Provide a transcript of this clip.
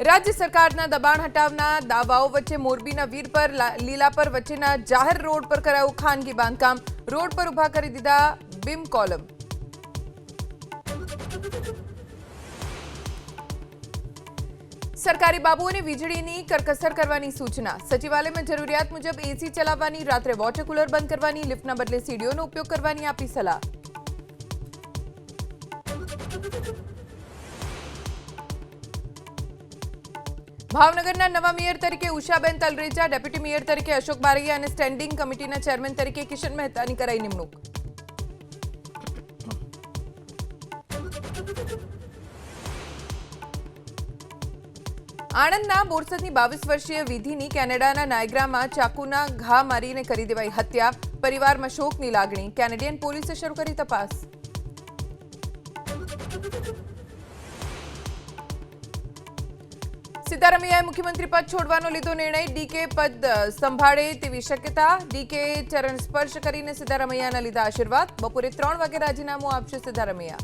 राज्य सरकारना दबाण हटावना दावाओं वच्चे मोरबीना वीरपर लीलापर वच्चेना जाहेर रोड पर करायुं खानगी बांधकाम। रोड पर उभा करी दीधा बीम कॉलम। सरकारी बाबुओने वीजळीनी करकसर करवानी सूचना। सचिवालयमां जरूरियात मुजब एसी चलाववानी, रात्रे वॉटर कूलर बंद करवानी, लिफ्टना बदले सीडीओनो उपयोग करवानी आपी सलाह। भावनगरना नवा मेयर तरीके उषाबेन तलरेजा, डेप्यूटी मेयर तरीके अशोक बारैया અને સ્ટેન્ડિંગ કમિટીના ચેરમેન તરીકે કિશન મહેતાની કરાઈ નિમણૂક। આણંદના બોરસદની 22 વર્ષીય વિધિની કેનેડાના નાયગ્રામાં ચાકુના ઘા મારીને કરી દેવાઈ હત્યા। પરિવારમાં શોકની લાગણી। કેનેડિયન પોલીસે શરૂ કરી તપાસ। सिद्धारमैयाए मुख्यमंत्री पद छोड़वानो लीधो निर्णय। डीके पद संभाळे तेवी शक्यता। डीके चरण स्पर्श करीने सिद्धारमैयाना लीधा आशीर्वाद। बपोरे 3 वागे राजीनामું આપશે सिद्धारमैया।